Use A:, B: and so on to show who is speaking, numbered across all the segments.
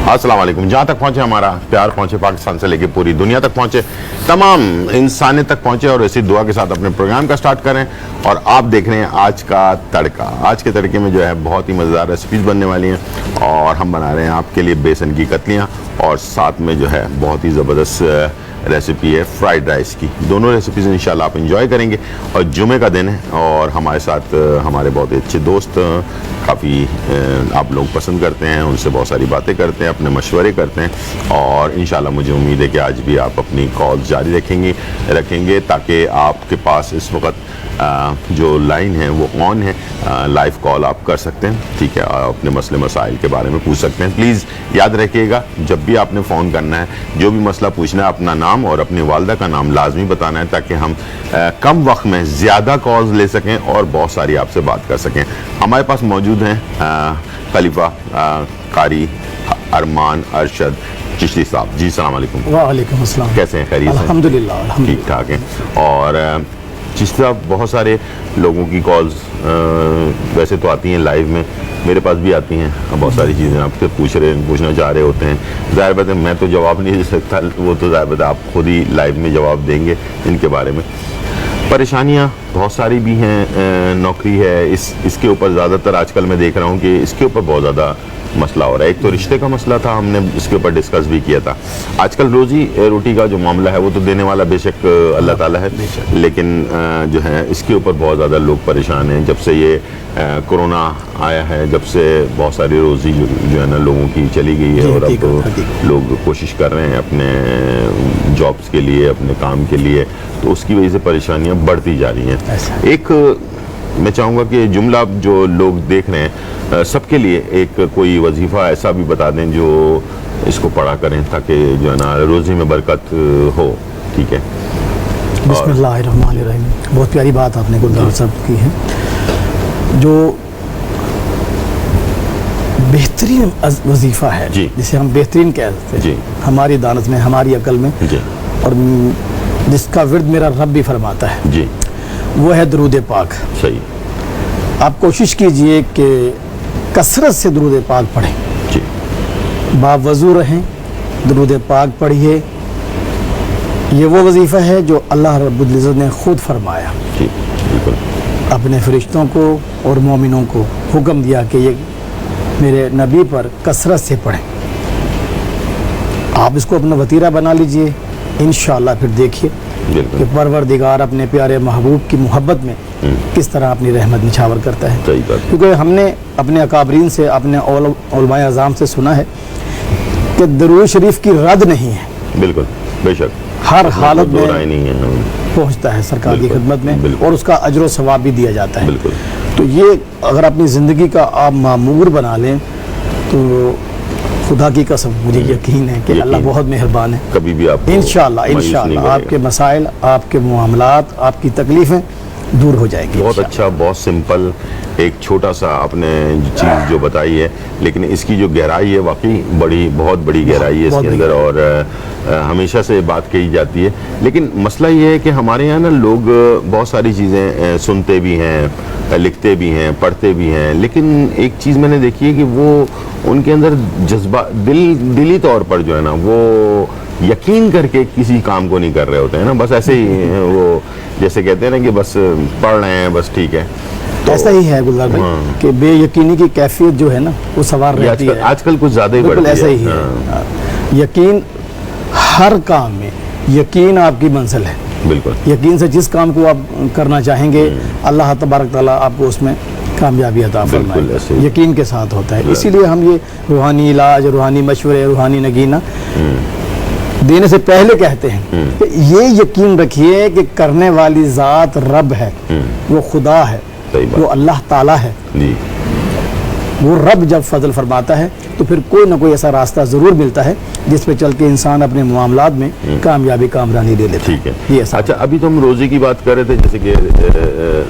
A: अस्सलाम वालेकुम। जहाँ तक पहुँचे हमारा प्यार, पहुँचे पाकिस्तान से लेके पूरी दुनिया तक पहुँचे, तमाम इंसानियत तक पहुँचे और ऐसी दुआ के साथ अपने प्रोग्राम का स्टार्ट करें। और आप देख रहे हैं आज का तड़का। आज के तड़के में जो है बहुत ही मज़ेदार रेसिपीज़ बनने वाली हैं और हम बना रहे हैं आपके लिए बेसन की कतलियाँ और साथ में जो है बहुत ही ज़बरदस्त रेसिपी है फ्राइड राइस की। दोनों रेसिपीज़ इंशाल्लाह आप इंजॉय करेंगे। और जुमे का दिन है और हमारे साथ हमारे बहुत ही अच्छे दोस्त काफ़ी आप लोग पसंद करते हैं, उनसे बहुत सारी बातें करते हैं, अपने मशवरे करते हैं और इंशाल्लाह मुझे उम्मीद है कि आज भी आप अपनी कॉल्स जारी रखेंगे ताकि आपके पास इस वक्त जो लाइन है वो ऑन है, लाइव कॉल आप कर सकते हैं। ठीक है, अपने मसले मसाइल के बारे में पूछ सकते हैं। प्लीज़ याद रखिएगा जब भी आपने फ़ोन करना है, जो भी मसला पूछना है, अपना नाम और अपनी वालदा का नाम लाजमी बताना है ताकि हम कम वक्त में ज़्यादा कॉल्स ले सकें और बहुत सारी आपसे बात कर सकें। हमारे पास मौजूद हैं खलीफा कारी अरमान अरशद चिश्ती साहब। जी अस्सलाम वालेकुम।
B: वालेकुम अस्सलाम।
A: कैसे हैं? खैरियत से?
B: अल्हम्दुलिल्लाह
A: ठीक ठाक हैं। और चिश्ती साहब, बहुत सारे लोगों की कॉल्स वैसे तो आती हैं लाइव में, मेरे पास भी आती हैं, बहुत सारी चीज़ें आपसे पूछना चाह रहे होते हैं। ज़ाहिर बात है मैं तो जवाब नहीं दे सकता, वो तो ज़ाहिर बात है आप खुद ही लाइव में जवाब देंगे इनके बारे में। परेशानियाँ बहुत सारी भी हैं, नौकरी है, इसके ऊपर ज़्यादातर आजकल मैं देख रहा हूँ कि इसके ऊपर बहुत ज़्यादा मसला हो रहा है। एक तो रिश्ते का मसला था, हमने इसके ऊपर डिस्कस भी किया था। आजकल रोज़ी रोटी का जो मामला है वो तो देने वाला बेशक अल्लाह ताला है, लेकिन जो है इसके ऊपर बहुत ज़्यादा लोग परेशान हैं। जब से ये कोरोना आया है, जब से बहुत सारी रोज़ी जो है ना लोगों की चली गई है और अब लोग कोशिश कर रहे हैं अपने जॉब्स के लिए, अपने काम के लिए, तो उसकी वजह से परेशानियाँ बढ़ती जा रही हैं। एक मैं चाहूँगा कि जुमला जो लोग देख रहे हैं सबके लिए एक कोई वजीफ़ा ऐसा भी बता दें जो इसको पढ़ा करें ताकि जो है ना रोज़ी में बरकत हो। ठीक है,
B: बिस्मिल्लाहिर्रहमानिर्रहीम। बहुत प्यारी बात आपने गुलजार साहब की है। जो बेहतरीन वजीफ़ा है जिसे हम बेहतरीन कहते हैं हमारी दानत में, हमारी अकल में, और जिसका विर्द मेरा रब भी फरमाता है जी, वो है दरूद पाक।
A: सही।
B: आप कोशिश कीजिए कि कसरत से दरूद पाक पढ़ें जी, बावज़ू रहें, दरूद पाक पढ़िए। ये वो वजीफ़ा है जो अल्लाह रब्बुल इज़्ज़त ने खुद फरमाया जी, बिल्कुल अपने फरिश्तों को और मोमिनों को हुक्म दिया कि ये मेरे नबी पर कसरत से पढ़ें। आप इसको अपना वतीरा बना लीजिए, इंशाअल्लाह फिर देखिए कि परवरदिगार अपने प्यारे महबूब की मोहब्बत में किस तरह अपनी रहमत निछावर करता है। क्योंकि हमने अपने अकाबरीन से, अपने उलमाए अज़ाम से सुना है कि दरूद शरीफ की रद नहीं है।
A: बिल्कुल, बेशक
B: हर हालत में
A: नहीं है,
B: पहुँचता है सरकार की खिदमत में और उसका अजर सवाब भी दिया जाता है।
A: बिल्कुल।
B: तो ये अगर अपनी ज़िंदगी का आप मामूर बना लें तो खुदा की कसम मुझे यकीन है कि अल्लाह बहुत मेहरबान है।
A: कभी भी आप
B: इंशाअल्लाह आपके मसाइल, आपके मामलात, आपकी तकलीफ़ें दूर हो जाएगी।
A: बहुत अच्छा, बहुत सिंपल, एक छोटा सा आपने चीज़ जो बताई है, लेकिन इसकी जो गहराई है वाकई बहुत बड़ी गहराई है इसके अंदर और हमेशा से बात कही जाती है। लेकिन मसला ये है कि हमारे यहाँ ना लोग बहुत सारी चीज़ें सुनते भी हैं, लिखते भी हैं, पढ़ते भी हैं, लेकिन एक चीज़ मैंने देखी है कि वो उनके अंदर जज्बा दिली तौर पर जो है ना वो यकीन करके किसी काम को नहीं कर रहे होते हैं ना, बस ऐसे ही वो जैसे कहते हैं ना कि बस पढ़ रहे हैं, बस ठीक है।
B: तो ऐसा ही है गुलजार भाई कि बेयकीनी की कैफियत जो है ना वो सवार रहती है।
A: आजकल कुछ ज़्यादा ही बढ़ती है।
B: ऐसा ही है। यकीन हर काम में, यकीन आपकी मंजिल है। बिल्कुल, यकीन से जिस काम को आप करना चाहेंगे अल्लाह तबारक तआला आपको उसमें कामयाबी अता फरमाए। यकीन के साथ होता है। इसीलिए हम ये रूहानी इलाज, रूहानी मशवरे, रूहानी नगीना देने से पहले कहते हैं कि ये यकीन रखिए कि करने वाली ज़ात रब है, वो खुदा है, वो अल्लाह ताला है। वो रब जब फजल फरमाता है तो फिर कोई ना कोई ऐसा रास्ता ज़रूर मिलता है जिस पे चल के इंसान अपने मामलात में कामयाबी कामरानी ले लेता है।
A: ठीक है, ये अच्छा, अभी तो हम रोज़ी की बात कर रहे थे, जैसे कि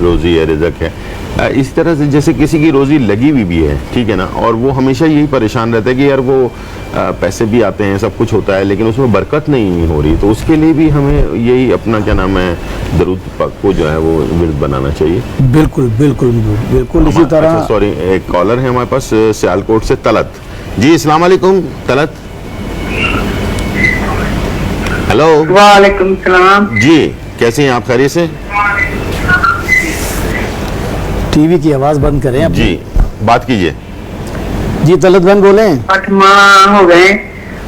A: रोज़ी है, रिज़्क़ है, इस तरह से जैसे किसी की रोज़ी लगी हुई भी है, ठीक है ना, और वो हमेशा यही परेशान रहता है कि यार वो पैसे भी आते हैं, सब कुछ होता है, लेकिन उसमें बरकत नहीं हो रही, तो उसके लिए भी हमें यही अपना क्या नाम है दरूद पाक को जो है वो विर्द बनाना चाहिए।
B: बिल्कुल बिल्कुल बिल्कुल इसी तरह।
A: सॉरी, एक कॉलर है हमारे पास सियालकोट से, तलत। जी अस्सलाम वालेकुम तलत। हेलो।
C: वालेकुम सलाम।
A: जी कैसे हैं आप, खैरियत से?
B: टीवी की आवाज बंद करें अपनी।
A: जी बात कीजिए।
B: जी तलत बहन बोले।
C: 8 माह हो गए,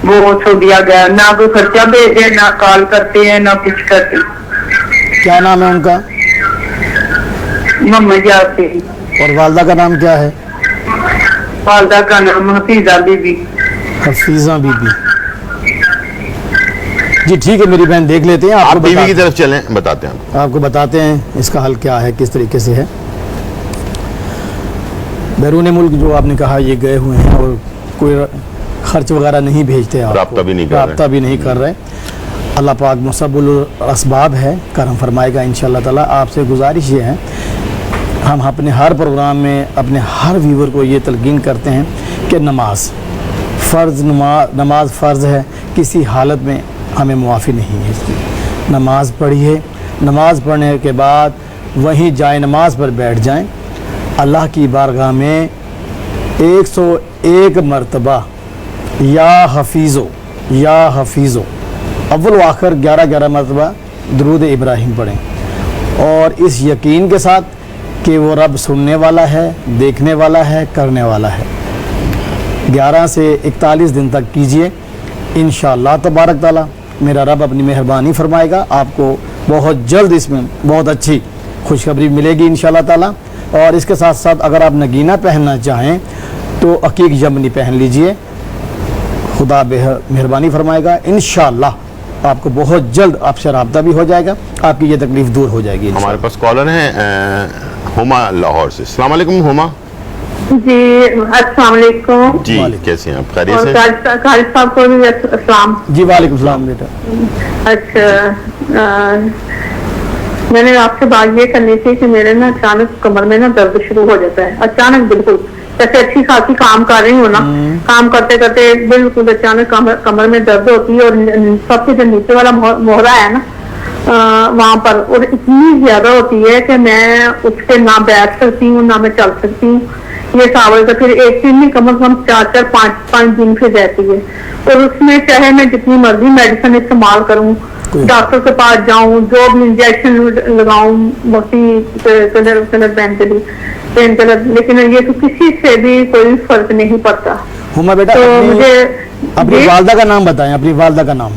C: वो छोड़ दिया गया, ना कोई खर्चा भेजे, ना कॉल करते हैं, ना कुछ करते।
B: क्या नाम है उनका?
C: मोहम्मद यासी।
B: और वालदा का नाम क्या है?
C: वालदा का नाम हफीजा बीबी।
B: हफीजा बीबी। जी ठीक है मेरी बहन, देख लेते हैं।
A: आप टीवी की
B: बताते
A: तरफ चलें, बताते हैं
B: आपको बताते हैं इसका हल क्या है, किस तरीके से है। बैरून मुल्क जो आपने कहा ये गए हुए हैं और कोई खर्च वगैरह नहीं भेजते, आप
A: राब्ता भी नहीं कर रहे।
B: राब्ता भी नहीं कर रहे। अल्लाह पाक मुसब्बुल असबाब है, करम फरमाएगा इंशाअल्लाह ताला। आपसे गुजारिश ये है, हम अपने हर प्रोग्राम में अपने हर व्यूवर को ये तलकीन करते हैं कि नमाज फ़र्ज़ है, किसी हालत में हमें मुआफ़ी नहीं है इसकी। नमाज पढ़िए, नमाज पढ़ने के बाद वहीं जाए नमाज पर बैठ जाएं, अल्लाह की बारगाह में 101 मरतबा या हफीज़ो अव्वल व आखिर 11 मरतबा दुरूद इब्राहिम पढ़ें, और इस यकीन के साथ कि वो रब सुनने वाला है, देखने वाला है, करने वाला है। 11 से 41 दिन तक कीजिए, इंशाअल्लाह तबारक ताला मेरा रब अपनी मेहरबानी फरमाएगा। आपको बहुत जल्द इसमें बहुत अच्छी खुशखबरी मिलेगी इंशाअल्लाह ताला। और इसके साथ साथ अगर आप नगीना पहनना चाहें तो अकीक यमनी पहन लीजिए, खुदा मेहरबानी फरमाएगा। इंशाअल्लाह आपको बहुत जल्द आपसे रब्ता भी हो जाएगा, आपकी ये तकलीफ दूर हो जाएगी।
A: हमारे पास कॉलर हैं हुमा लाहौर से। अस्सलाम वालेकुम हुमा।
C: जी अस्सलाम वालेकुम।
A: जी कैसे हैं आप, खैरियत
C: और
A: से?
C: खालिद साहब को भी अस्सलाम।
B: जी वालेकुम सलाम बेटा।
C: अच्छा, मैंने आपसे बात ये करनी थी कि मेरे ना अचानक कमर में ना दर्द शुरू हो जाता है, अचानक बिल्कुल जैसे अच्छी खासी काम कर रही हूँ ना, काम करते करते बिल्कुल अचानक कमर में दर्द होती है, और सबसे जो नीचे वाला मोहरा है ना वहां पर, और इतनी ज्यादा होती है कि मैं उठ के ना बैठ सकती हूँ ना मैं चल सकती हूँ। ये सावल का फिर एक दिन में कम से कम 4-5 दिन फिर रहती है, और उसमें चाहे मैं जितनी मर्जी मेडिसिन इस्तेमाल करूँ, डॉक्टर के पास जाऊं, जो भी इंजेक्शन लगाऊं, मोटी पेन किलर, लेकिन ये तो किसी से भी कोई फर्क नहीं पड़ता।
B: हुमा बेटा
C: तो मुझे
B: अपनी वालदा का नाम बताएं, अपनी वालदा का नाम।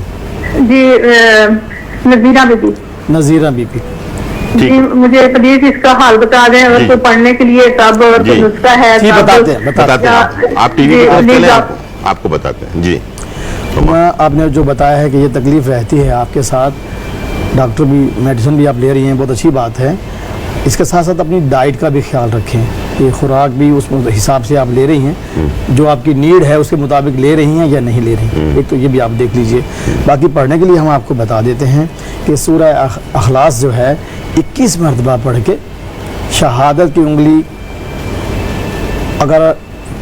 C: जी नजीरा बीबी।
B: नजीरा बीबी।
C: जी मुझे प्लीज इसका हाल बता दें, अगर कोई पढ़ने के लिए तब और कोई नुस्खा है
B: जी
C: तब।
B: बताते हैं
A: आप टीवी की तरफ चलें, आपको बताते हैं। जी
B: आपने जो बताया है कि ये तकलीफ़ रहती है आपके साथ, डॉक्टर भी मेडिसिन भी आप ले रही हैं, बहुत अच्छी बात है। इसके साथ साथ अपनी डाइट का भी ख्याल रखें, ये खुराक भी उस हिसाब से आप ले रही हैं, जो आपकी नीड है उसके मुताबिक ले रही हैं या नहीं ले रही हैं, एक तो ये भी आप देख लीजिए। बाकी पढ़ने के लिए हम आपको बता देते हैं कि सूरह अखलास जो है 21 मरतबा पढ़ के शहादत की उंगली अगर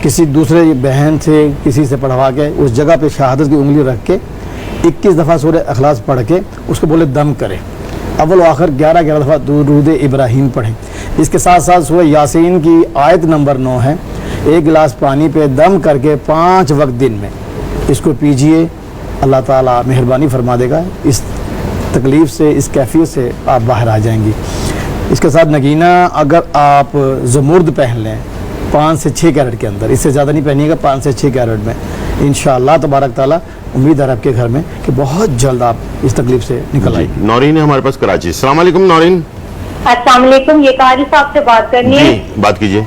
B: किसी दूसरे बहन से किसी से पढ़वा के उस जगह पे शहादत की उंगली रख के 21 दफ़ा सूरह अखलास पढ़ के उसको बोले दम करें, अव्वल आखिर 11 दफ़ा दुरूद इब्राहिम पढ़ें। इसके साथ साथ सूरह यासीन की आयत नंबर 9 है, 1 गिलास पानी पे दम करके 5 वक्त दिन में इसको पीजिए, अल्लाह ताला मेहरबानी फरमा देगा, इस तकलीफ़ से, इस कैफियत से आप बाहर आ जाएंगी। इसके साथ नगीना अगर आप ज़मुर्द पहन लें 5 से 6 कैरेट के अंदर, इससे ज़्यादा नहीं पहनिएगा, 5 से 6 कैरेट में, इंशाअल्लाह तबारक ताला उम्मीद है आपके घर में कि बहुत जल्द आप इस तकलीफ से निकल आएंगे।
A: नौरीन है हमारे पास कराची। अस्सलाम वालेकुम नौरीन।
D: अस्सलाम वालेकुम, ये कारी साहब से बात करनी है।
A: जी बात कीजिए।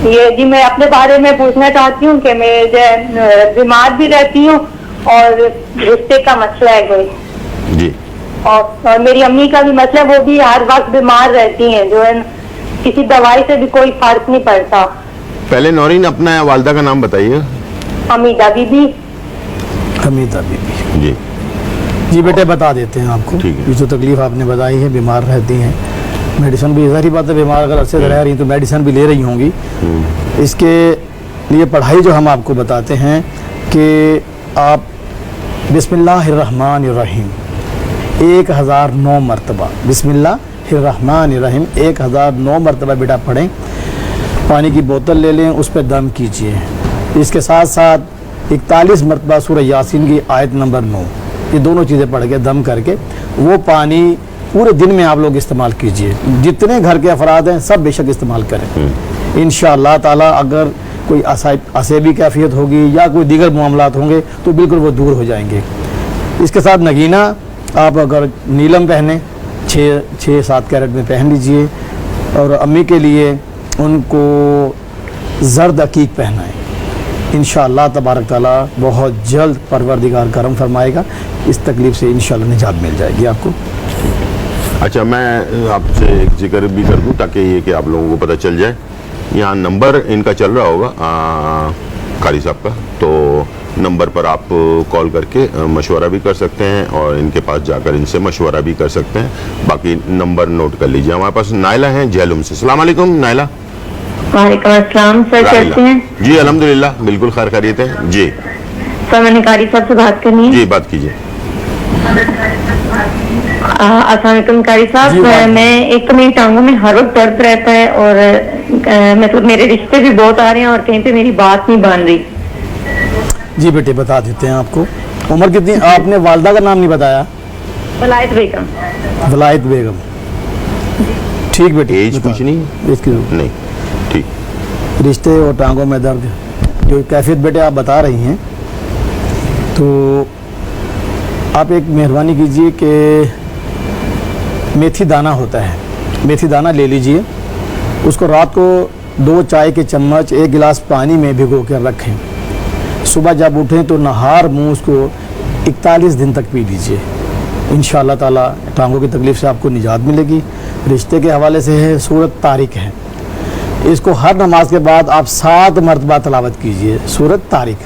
D: ये जी मैं अपने बारे में पूछना चाहती हूँ कि मैं बीमार भी रहती हूँ और रिश्ते का मसला है कोई
A: जी,
D: और मेरी अम्मी का भी मसला, वो भी हर वक्त बीमार रहती हैं, जो है किसी दवाई से भी कोई फर्क नहीं पड़ता।
A: पहले नौरीन अपना वालदा का नाम बताइए।
D: हमीदा बीबी।
B: हमीदा बीबी।
A: जी
B: जी बेटे बता देते हैं आपको,
A: ठीक है।
B: ये जो तकलीफ आपने बताई है, बीमार रहती हैं, मेडिसिन भी ज़ाहिर बात है, बीमार अगर अच्छे से रह रही हैं तो मेडिसिन भी ले रही होंगी। इसके लिए पढ़ाई जो हम आपको बताते हैं कि आप बिस्मिल्लाहिर्रहमानिर्रहीम 1009 मरतबा, बिस्मिल्लाहिर्रहमानिर्रहीम 1009 मरतबा बेटा पढ़ें। पानी की बोतल ले लें, उस पर दम कीजिए। इसके साथ साथ 41 मरतबा सूरह यासीन की आयत नंबर 9, ये दोनों चीज़ें पढ़ के दम करके वो पानी पूरे दिन में आप लोग इस्तेमाल कीजिए। जितने घर के अफराद हैं सब बेशक इस्तेमाल करें। इंशाअल्लाह ताला अगर कोई असेबी कैफियत होगी या कोई दीगर मामलात होंगे तो बिल्कुल वो दूर हो जाएंगे। इसके साथ नगीना आप अगर नीलम पहने 6-7 कैरेट में पहन लीजिए, और अम्मी के लिए उनको जर्द अकीक पहनाएं। इंशाअल्लाह तबारक ताला बहुत जल्द परवरदिगार करम फरमाएगा, इस तकलीफ़ से इंशाअल्लाह निजात मिल जाएगी आपको।
A: अच्छा, मैं आपसे एक जिक्र भी कर दूं ताकि ये कि आप लोगों को पता चल जाए। यहाँ नंबर इनका चल रहा होगा कारी साहब का, तो नंबर पर आप कॉल करके मशवरा भी कर सकते हैं और इनके पास जाकर इनसे मशवरा भी कर सकते हैं। बाकी नंबर नोट कर लीजिए। हमारे पास नाइला हैं झेलुम से। अस्सलाम वालेकुम नाइला।
D: वालेकुम अस्सलाम सर, कैसे हैं?
A: जी अल्हम्दुलिल्लाह बिल्कुल खैर खैरियत है जी।
D: सर मैंने कारी साहब से बात करनी है।
A: जी बात कीजिए।
D: अस्सलाम वालेकुम कारी साहब, मैं एक तो मेरी टांगों में हर वक्त दर्द रहता है और मतलब मेरे रिश्ते भी बहुत आ रहे हैं और कहीं पे मेरी बात नहीं बन रही।
B: जी बेटे बता देते हैं आपको। उम्र कितनी? आपने वालदा का नाम नहीं बताया।
D: वलायत बेगम।
B: वलायत बेगम, ठीक बेटे।
A: एज कुछ नहीं?
B: इसकी
A: नहीं, ठीक।
B: रिश्ते और टांगों में दर्द जो कैफियत बेटे आप बता रही हैं, तो आप एक मेहरबानी कीजिए कि मेथी दाना होता है, मेथी दाना ले लीजिए, उसको रात को 2 चाय के चम्मच 1 गिलास पानी में भिगो कर रखें। सुबह जब उठें तो नहार मुंह उसको 41 दिन तक पी लीजिए। इंशाअल्लाह ताला टांगों की तकलीफ़ से आपको निजात मिलेगी। रिश्ते के हवाले से है सूरत तारिक है, इसको हर नमाज के बाद आप 7 मरतबा तलावत कीजिए। सूरत तारिक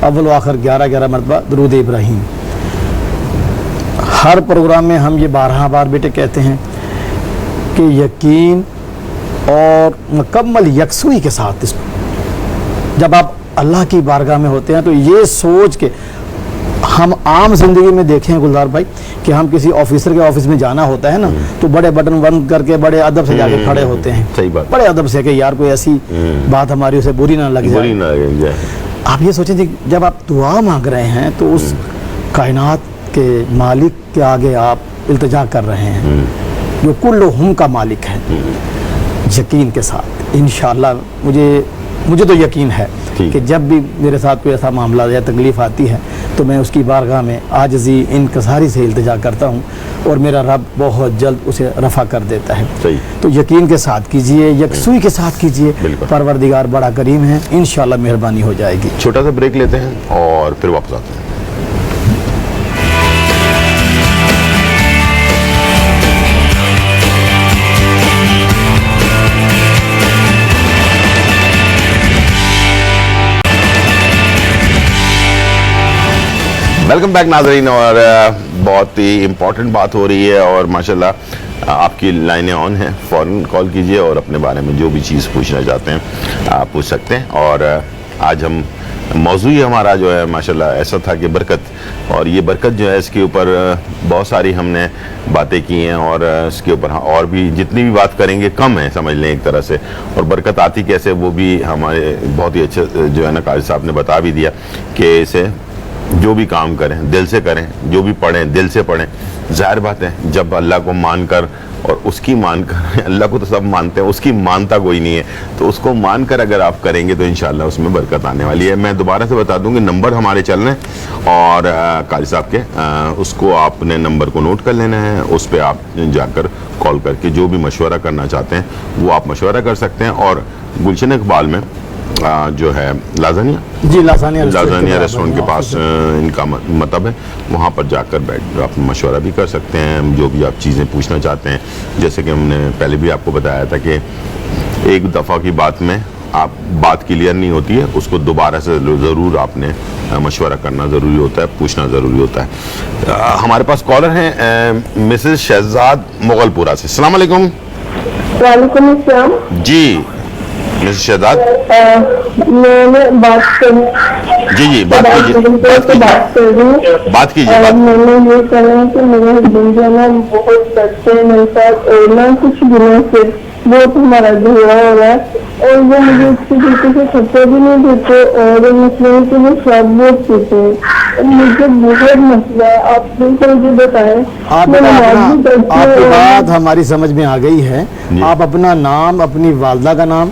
B: अव्वल व आखिर 11-11 मरतबा दरूद इब्राहीम। हर प्रोग्राम में हम ये 12 बार बेटे कहते हैं कि यकीन और मुकम्मल यकसुई के साथ इसको जब आप अल्लाह की बारगाह में होते हैं तो ये सोच के, हम आम जिंदगी में देखें गुलजार भाई कि हम किसी ऑफिसर के ऑफिस में जाना होता है ना, तो बड़े बटन बंद करके बड़े अदब से जाके खड़े होते हैं।
A: सही बात।
B: बड़े अदब से कि यार कोई ऐसी बात हमारी उसे बुरी ना लग जाए। आप ये सोचें कि जब आप दुआ मांग रहे हैं तो उस कायनात के मालिक के आगे आप इल्तिजा कर रहे हैं जो कुल्लुहुम का मालिक है। यकीन के साथ इंशाअल्लाह मुझे तो यकीन है कि जब भी मेरे साथ कोई ऐसा मामला या तकलीफ़ आती है तो मैं उसकी बारगाह में आजिज़ी इनकसारी से इल्तिजा करता हूँ और मेरा रब बहुत जल्द उसे रफ़ा कर देता है।
A: सही।
B: तो यकीन के साथ कीजिए, यकसुई के साथ कीजिए, परवरदिगार बड़ा करीम है, इंशाअल्लाह मेहरबानी हो जाएगी।
A: छोटा सा ब्रेक लेते हैं और फिर वापस आते हैं। वेलकम बैक नाज़रीन, और बहुत ही इम्पोर्टेंट बात हो रही है और माशाल्लाह आपकी लाइनें ऑन हैं। फ़ौरन कॉल कीजिए और अपने बारे में जो भी चीज़ पूछना चाहते हैं आप पूछ सकते हैं। और आज हम मौजू ही हमारा जो है माशाल्लाह ऐसा था कि बरकत, और ये बरकत जो है इसके ऊपर बहुत सारी हमने बातें की हैं और इसके ऊपर और भी जितनी भी बात करेंगे कम है, समझ लें एक तरह से। और बरकत आती कैसे वो भी हमारे बहुत ही अच्छे जो है ना कारी साहब ने बता भी दिया कि इसे जो भी काम करें दिल से करें, जो भी पढ़ें दिल से पढ़ें। जाहिर बात है जब अल्लाह को मानकर और उसकी मानकर, अल्लाह को तो सब मानते हैं, उसकी मानता कोई नहीं है, तो उसको मानकर अगर आप करेंगे तो इंशाअल्लाह उसमें बरकत आने वाली है। मैं दोबारा से बता दूं कि नंबर हमारे चल रहे हैं और कारी साहब के उसको आपने नंबर को नोट कर लेना है। उस पर आप जाकर कॉल करके जो भी मशवरा करना चाहते हैं वो आप मशवरा कर सकते हैं। और गुलशन इकबाल में जो है लाजानिया,
B: जी लाजानिया
A: रेस्टोरेंट के पास इनका मतलब है, वहाँ पर जाकर बैठ आप मशवरा भी कर सकते हैं जो भी आप चीज़ें पूछना चाहते हैं। जैसे कि हमने पहले भी आपको बताया था कि एक दफ़ा की बात में आप बात क्लियर नहीं होती है, उसको दोबारा से ज़रूर आपने मशवरा करना ज़रूरी होता है, पूछना ज़रूरी होता है। हमारे पास कॉलर हैं मिसेस शहजाद मुगलपुरा से। अस्सलाम वालेकुम।
C: वालेकुम अस्सलाम।
A: जी मिसेस शहजाद,
C: मैंने बात
A: जी बात कीजिए।
C: बात कीजिए। मैंने ये कहा कि मेरे हस्बैंड जो है ना बहुत बच्चे मेरे साथ और ना कुछ दिनों से बहुत हमारा झगड़ा हो रहा है और वो मुझे अच्छी तरीके से खर्चा भी नहीं देते और मुस्लिम के लिए शराब बहुत पीते हैं। मुझे बहुत मसला है, आप बिल्कुल मुझे बताएं।
B: आप
C: मैं नमाज भी पढ़ती
B: आपकी
C: हूँ।
B: बात हमारी समझ में आ गई है।
A: जी।
B: आप अपना नाम, अपनी वालदा का नाम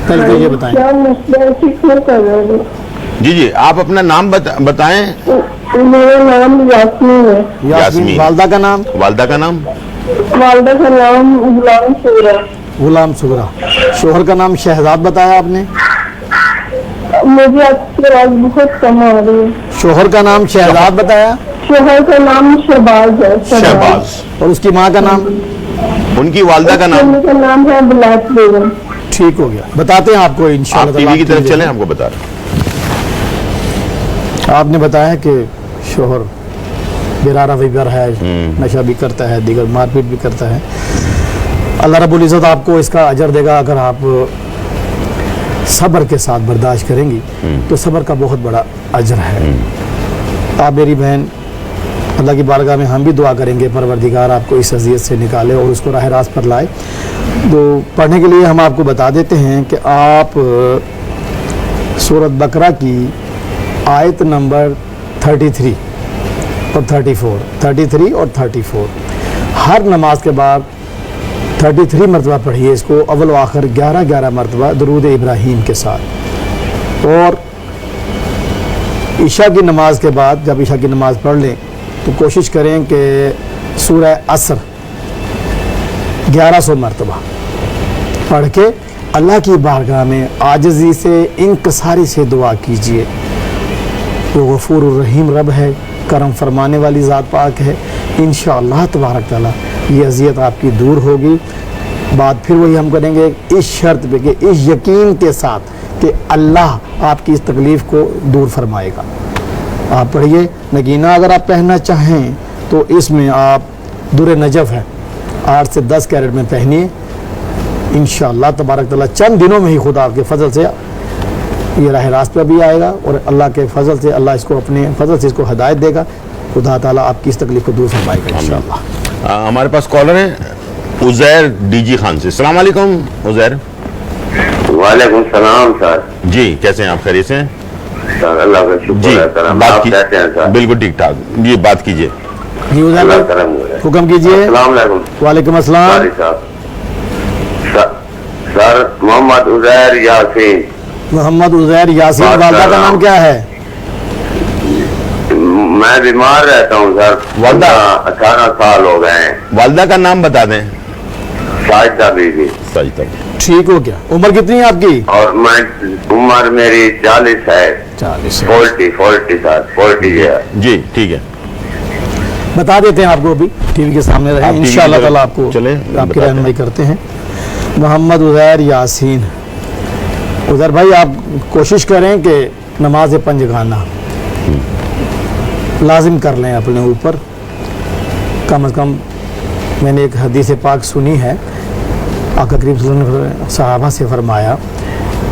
B: पहले तो ये बताएं।
C: क्या मसला है कि क्यों कर रहे हो?
A: जी जी, आप अपना नाम बताएं।
C: मेरा नाम यास्मीन है।
B: यास्मीन।
A: यास्मीन।
B: वालदा का नाम?
A: वालदा का नाम?
C: वालदा का नाम गुलाम सूरा।
B: गुलाम सुगरा। शोहर का नाम शहजाद बताया आपने?
C: मुझे आपकी आवाज बहुत कम आ रही है।
B: शोहर का नाम शहजाद बताया
C: शोहर का नाम शहबाज है।
A: शहबाज।
B: और उसकी माँ का नाम?
A: उनकी वालदा का नाम?
C: का नाम है बिलास बेगम।
B: ठीक हो गया, बताते हैं आपको
A: आप
B: इंशाल्लाह।
A: टीवी की तरफ
B: ताला।
A: चलें, आपको बता रहे
B: आपने बताया कि शोहर बिरारा विगर है, नशा भी करता है, दीगर मारपीट भी करता है। अल्लाह रब्बुल इज़्ज़त आपको इसका अजर देगा अगर आप सब्र के साथ बर्दाश्त करेंगी तो सब्र का बहुत बड़ा अजर है। आप मेरी बहन, अल्लाह की बारगाह में हम भी दुआ करेंगे परवरदिगार आपको इस अज़ियत से निकाले और उसको राह रास्त पर लाए। तो पढ़ने के लिए हम आपको बता देते हैं कि आप सूरत बकरा की आयत नंबर 33 और 33 और 34 हर नमाज के बाद 33 मरतबा पढ़िए इसको, अव्वल व आखिर 11 मरतबा दरूद इब्राहीम के साथ। और ईशा की नमाज के बाद जब ईशा की नमाज पढ़ लें तो कोशिश करें कि सूरह असर 1100 मरतबा पढ़ के अल्लाह की बारगाह में आजिज़ी से इंकसारी से दुआ कीजिए। वो गफूर रहीम रब है, करम फरमाने वाली ज़ात पाक है। इंशाअल्लाह तबारक ताला ये अज़ियत आपकी दूर होगी। बात फिर वही हम करेंगे इस शर्त पे कि इस यकीन के साथ कि अल्लाह आपकी इस तकलीफ़ को दूर फरमाएगा। आप पढ़िए। नगीना अगर आप पहनना चाहें तो इसमें आप दुर नजफ़ है 8 से 10 कैरेट में पहनिए। इंशाअल्लाह तबारक ताला चंद दिनों में ही खुदा के फजल से ये राह रास्त पर भी आएगा और अल्लाह के फजल से अल्लाह इसको अपने फजल से इसको हिदायत देगा। खुदा ताला आपकी इस तकलीफ को दूर फरमाएगा इंशाअल्लाह।
A: हमारे पास कॉलर है उज़ैर डीजी खान से। अस्सलाम वालेकुम उज़ैर।
E: वालेकुम सलाम सर।
A: जी, कैसे हैं आप? खैरियत से हैं?
E: सर अल्लाह का शुक्र
A: जी,
E: है सर।
A: बात
E: आप
A: की
E: कैसे हैं सर?
A: बिल्कुल ठीक ठाक। जी, बात कीजिए।
B: जी उज़ैर
E: अल्लाह
B: भाई,
E: करम करे।
B: हुक्म कीजिए।
E: अस्सलाम वालेकुम।
B: वालेकुम अस्सलाम।
E: वाली साहब। सर मोहम्मद उज़ैर यासीन।
B: मोहम्मद उज़ैर यासीन।
E: बात
B: वालदा
E: कर
B: का
E: रहा
B: नाम
E: हूँ।
B: क्या है?
E: मैं बीमार रहता हूँ सर।
A: वालदा?
E: 18 साल हो गए हैं।
A: वालदा का नाम बता दें।
E: साजिदा बीवी।
A: सही तक।
B: ठीक हो गया। उम्र कितनी है आपकी?
E: और मैं उम्र मेरी 40 है।
B: 40।
E: 40 सर 40 है।
A: जी, ठीक है।
B: बता देते हैं आपको, अभी टीवी के सामने
A: आप
B: रहे
A: टीवी की
B: इंशाअल्लाह
A: तरफ
B: ताला आपको
A: चलें,
B: आपकी
A: बताते हैं।
B: रहनुमाई करते हैं। मोहम्मद उज़ैर यासीन। उज़ैर भाई, आप कोशिश करें कि नमाज पंजगाना लाजिम कर लें अपने ऊपर। कम से कम मैंने एक हदीस पाक सुनी है, आका करीम सल्लल्लाहु अलैहि वसल्लम ने सहाबा से फरमाया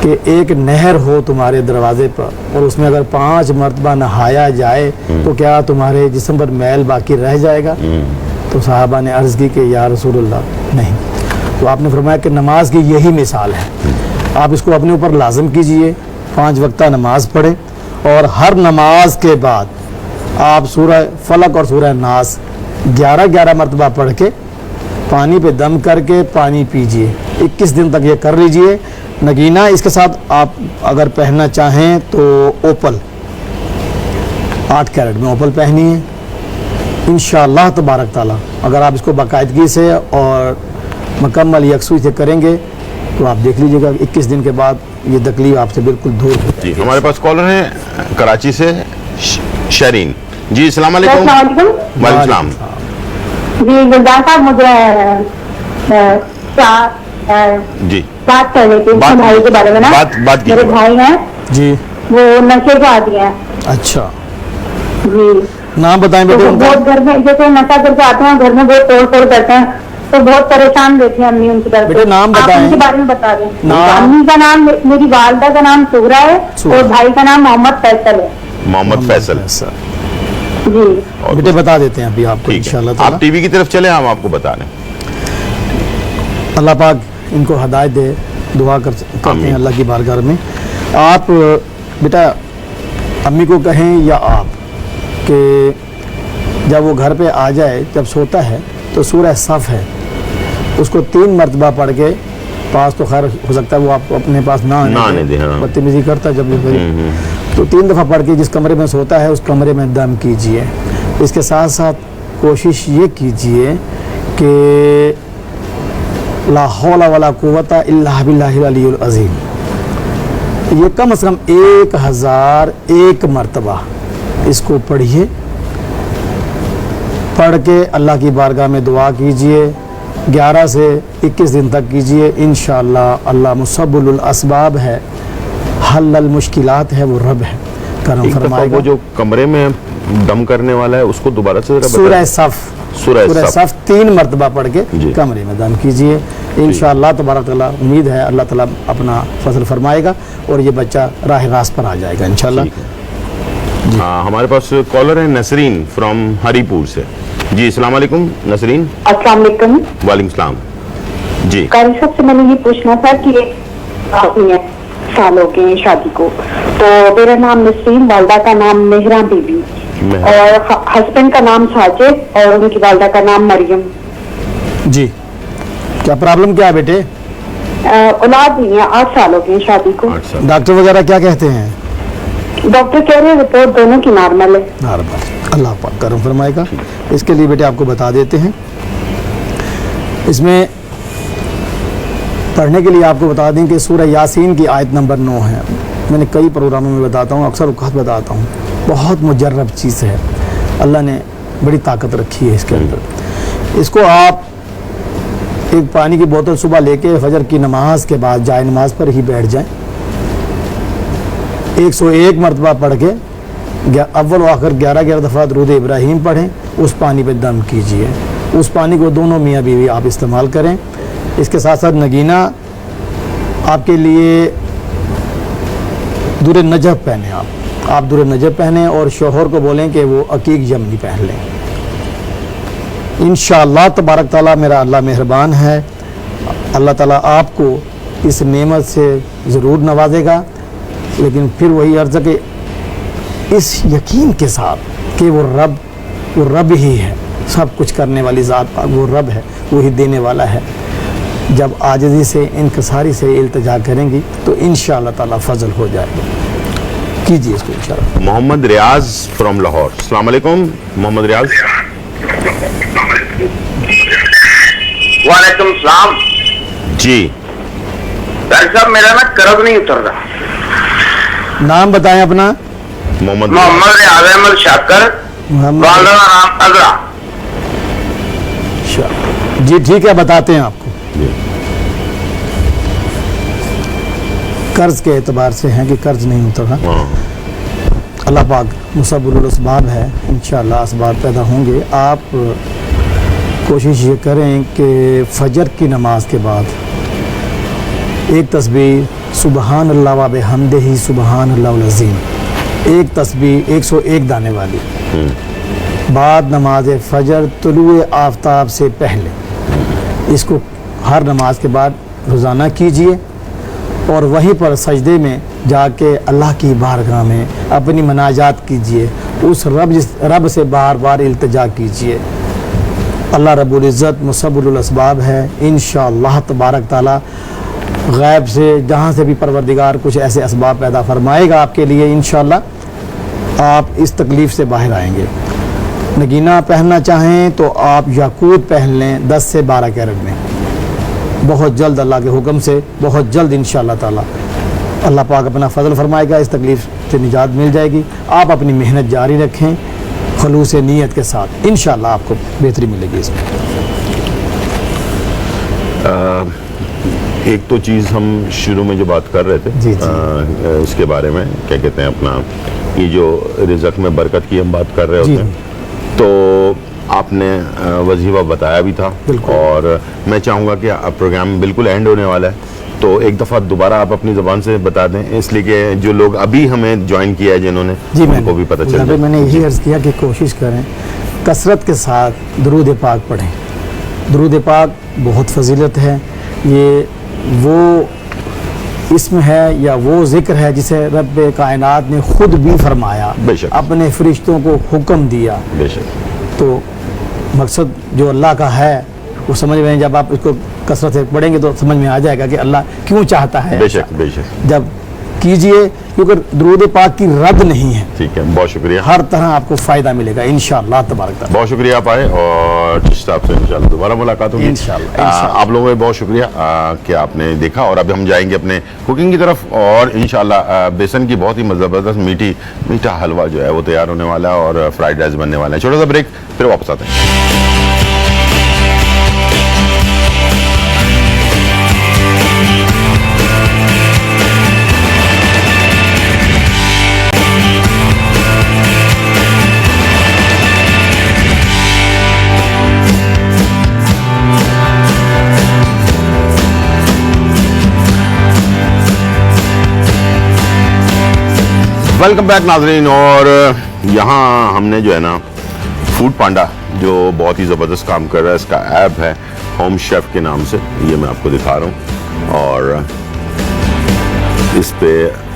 B: कि एक नहर हो तुम्हारे दरवाजे पर और उसमें अगर 5 मरतबा नहाया जाए तो क्या तुम्हारे जिस्म पर मैल बाकी रह जाएगा? तो सहाबा ने अर्ज़ की कि या रसूलल्लाह नहीं। तो आपने फरमाया कि नमाज की यही मिसाल है। आप इसको अपने ऊपर लाजम कीजिए, 5 वक्ता नमाज पढ़ें और हर नमाज के बाद आप सूरह फलक और सूरह नास 11 मरतबा पढ़ के पानी पे दम करके पानी पीजिए। 21 दिन तक ये कर लीजिए। नगीना इसके साथ आप अगर पहनना चाहें तो ओपल 8 कैरेट में ओपल पहनिए इंशाअल्लाह तबारक ताला। अगर आप इसको बाकायदगी से और मुकम्मल यकसुई से करेंगे तो आप देख लीजिएगा 21 दिन के बाद ये तकलीफ आपसे बिल्कुल दूर हो
A: जी, हमारे पास कॉलर है कराची से शरीन जी। अस्सलाम वालेकुम।
C: अस्सलाम वालेकुम।
A: वालेकुम सलाम।
C: जी गुलजार साहब, मुझे
A: जी,
C: बात कर रही थी
A: बात-
C: भाई के बारे में ना।
A: बात कीजिए।
C: मेरे भाई हैं,
B: जी।
C: वो नशे के आदी हैं।
B: अच्छा,
C: जी,
B: नाम बताएं
C: तो
B: बेटे
C: वो
B: उनका।
C: बहुत घर में जैसे नशा करके आते हैं, घर में बहुत तोड़ फोड़ करते हैं, तो बहुत परेशान रहती हैं अम्मी उनकी तरफ
B: बेटे,
C: से।
B: नाम
C: आप
B: बताएं।
C: उनके बारे में बता दें।
B: नाम?
C: अम्मी का नाम, मेरी वालदा का नाम सुगरा है
B: सुगरा।
C: और भाई का नाम मोहम्मद फैसल है।
A: मोहम्मद फैसल।
C: जी,
A: और
B: बेटे बता देते हैं अभी आपको
A: ठीक है,
B: इंशाअल्लाह
A: आप
B: ताला।
A: टीवी की तरफ चले, हम आपको बता रहे हैं।
B: अल्लाह पाक इनको हदायत दे, दुआ करते हैं अल्लाह की बारगाह में। आप बेटा अम्मी को कहें या आप कि जब वो घर पे आ जाए, जब सोता है तो सूरह सफ़ है उसको 3 मरतबा पढ़ के, पास तो खैर हो सकता है वो आपको अपने पास ना आने दे, बदतमीजी करता है जब भी, तो 3 दफ़ा पढ़ के जिस कमरे में सोता है उस कमरे में दम कीजिए। इसके साथ साथ कोशिश ये कीजिए कि ला हौला वला कुव्वता इल्ला बिल्लाहिल अलियुल अज़ीम, ये कम से कम 1001 मरतबा इसको पढ़िए। पढ़ के अल्लाह की बारगाह में दुआ कीजिए, 11 से 21 दिन तक कीजिए। इंशाअल्लाह अल्लाह मुसब्बिलुल असबाब है, हल्लुल मुश्किलात है, वो रब है, करम फरमाएगा।
A: वो जो कमरे में दम करने वाला है उसको दोबारा से
B: सूरह सफ़ 3 मरतबा पढ़ के कमरे में दम कीजिए। इंशाअल्लाह तबारक तआला उम्मीद है अल्लाह ताला अपना फजल फरमाएगा और ये बच्चा राह रास्त पर आ जाएगा इंशाअल्लाह।
A: हाँ, हमारे पास कॉलर है नसरीन फ्रॉम हरीपुर से। जी अस्सलाम वालेकुम नसरीन।
C: अस्सलाम वालेकुम।
A: वालेकुम सलाम। जी
C: कारी साहब से मैंने ये पूछना था कि साल हो गए शादी को, तो मेरा नाम नसरीन, वालदा का नाम मेहरा बीबी और हस्बैंड का नाम साजिद और उनकी वालदा का नाम मरियम।
B: जी क्या प्रॉब्लम क्या है बेटे?
C: औलाद नहीं है, 8 साल हो गए शादी को।
B: डॉक्टर वगैरह क्या कहते हैं?
C: डॉक्टर कह रहे हैं रिपोर्ट दोनों की नॉर्मल है।
B: नॉर्मल, अल्लाह पाक करम फरमाएगा। इसके लिए बेटे आपको बता देते हैं, इसमें पढ़ने के लिए आपको बता दें कि सूरह यासीन की आयत नंबर 9 है। मैंने कई प्रोग्रामों में बताता हूँ, अक्सर औक़ात बताता हूँ, बहुत मुजर्रब चीज़ है, अल्लाह ने बड़ी ताकत रखी है इसके अंदर। इसको आप एक पानी की बोतल सुबह लेके फजर की नमाज के बाद जाए नमाज पर ही बैठ जाएं, 101 मरतबा पढ़ के अव्वल व आखिर 11 दफ़ा दुरूद इब्राहीम पढ़ें, उस पानी पे दम कीजिए। उस पानी को दोनों मियाँ बीवी आप इस्तेमाल करें। इसके साथ साथ नगीना आपके लिए दुर नजब पहने, आप दुर नजब पहने और शोहर को बोलें कि वो अकीक यमनी पहन लें। इंशाअल्लाह तबारक ताला मेरा अल्लाह मेहरबान है, अल्लाह ताला आपको इस नेमत से ज़रूर नवाजेगा। लेकिन फिर वही अर्ज़ कि इस यकीन के साथ कि वो रब ही है, सब कुछ करने वाली ज़ात, वो रब है, वही देने वाला है। जब आजिज़ी से इनकसारी से इल्तिजा करेंगी तो इंशाअल्लाह ताला फजल हो जाएगा। कीजिए इसको इंशाअल्लाह।
A: मोहम्मद रियाज फ्रॉम लाहौर। अस्सलाम वालेकुम मोहम्मद रियाज।
E: वालेकुम सलाम।
A: जी
E: डॉक्टर साहब मेरा ना कर्ज नहीं उतर रहा।
B: नाम बताएं अपना।
A: मोहम्मद
E: रियाज अहमद शाकर, वालदा का नाम अजरा।
B: जी ठीक है, बताते हैं आपको। कर्ज के एतबार से हैं कि कर्ज नहीं उतर रहा, अल्लाह पाक मुसब्बिलुल असबाब है, इंशाअल्लाह असबाब पैदा होंगे। आप कोशिश ये करें कि फजर की नमाज के बाद एक तस्बीह सुबहान अल्लाह व बिहम्दिही सुबहान अल्लाहुल अज़ीम, एक तस्बीह 101 दाने वाली, बाद नमाज फजर तुलुए आफताब से पहले, इसको हर नमाज के बाद रोज़ाना कीजिए और वहीं पर सजदे में जाके अल्लाह की बारगाह में अपनी मनाजात कीजिए, उस रब से बार बार इल्तिजा कीजिए। अल्लाह रब्बुल इज़्ज़त मुसब्बिलुल असबाब है, इंशाअल्लाह तबारक ताला गैब से जहाँ से भी परवरदिगार कुछ ऐसे असबाब पैदा फरमाएगा आपके लिए, इंशाअल्लाह आप इस तकलीफ़ से बाहर आएंगे। नगीना पहनना चाहें तो आप याकूत पहन लें 10 से 12 कैरेट में, बहुत जल्द अल्लाह के हुक्म से, बहुत जल्द इंशाअल्लाह ताला अल्लाह पाक अपना फजल फरमाएगा, इस तकलीफ़ से निजात मिल जाएगी। आप अपनी मेहनत जारी रखें खलूस नीयत के साथ, इंशाअल्लाह आपको बेहतरी मिलेगी इसमें।
A: एक तो चीज़ हम शुरू में जो बात कर रहे थे
B: जी।
A: इसके बारे में क्या कहते हैं अपना, ये जो रिज़्क़ में बरकत की हम बात कर रहे होते हैं, तो आपने वजीफा बताया भी था और मैं चाहूँगा कि अब प्रोग्राम बिल्कुल एंड होने वाला है, तो एक दफ़ा दोबारा आप अपनी ज़बान से बता दें, इसलिए कि जो लोग अभी हमें ज्वाइन किया है जिन्होंने, उनको भी पता चले।
B: मैंने यही अर्ज़ किया कि कोशिश करें कसरत के साथ दुरूद पाक पढ़ें। दुरूद पाक बहुत फजीलत है, ये वो इसम है या वो जिक्र है जिसे रब कायनात ने खुद भी फरमाया,
A: बेशक।
B: अपने फरिश्तों को हुक्म दिया।
A: बेशक।
B: तो मकसद जो अल्लाह का है वो समझ में, जब आप इसको कसरत से पढ़ेंगे तो समझ में आ जाएगा कि अल्लाह क्यों चाहता है।
A: बेशक बेशक।
B: जब कीजिए, क्योंकि दुरूद पाक की रद्द नहीं है।
A: ठीक है, बहुत शुक्रिया।
B: हर तरह आपको फायदा मिलेगा इंशाअल्लाह तबारक तआला।
A: बहुत शुक्रिया आप आए और चिश्ती साहब से इंशाल्लाह दोबारा मुलाकात होगी
B: इंशाल्लाह।
A: आप लोगों को बहुत शुक्रिया कि आपने देखा। और अभी हम जाएंगे अपने कुकिंग की तरफ और इंशाल्लाह बेसन की बहुत ही ज़बरदस्त मीठा हलवा जो है वो तैयार होने वाला है और फ्राइड राइस बनने वाला है। छोटा सा ब्रेक, फिर वापस आते हैं। वेलकम बैक नाजरीन। और यहाँ हमने जो है ना फूड पांडा जो बहुत ही ज़बरदस्त काम कर रहा है, इसका ऐप है होम शेफ के नाम से, ये मैं आपको दिखा रहा हूँ। और इस पे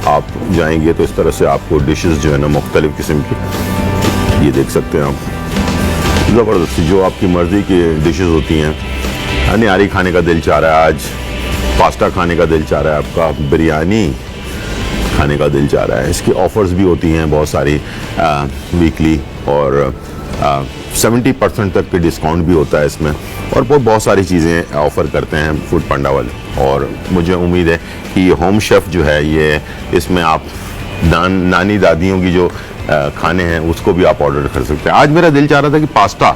A: आप जाएंगे तो इस तरह से आपको डिशेस जो है ना मुख्तलिफ़ किस्म की, ये देख सकते हैं आप, ज़बरदस्त जो आपकी मर्ज़ी की डिशेस होती हैं। निहारी खाने का दिल चाह रहा है, आज पास्ता खाने का दिल चाह रहा है, आपका बिरयानी खाने का दिल चाह रहा है। इसकी ऑफ़र्स भी होती हैं बहुत सारी वीकली और 70% तक की डिस्काउंट भी होता है इसमें। और बहुत सारी चीज़ें ऑफ़र करते हैं फूड पांडा वाले। और मुझे उम्मीद है कि ये होम शेफ़ जो है ये इसमें आप नानी दादियों की जो खाने हैं उसको भी आप ऑर्डर कर सकते हैं। आज मेरा दिल चाह रहा था कि पास्ता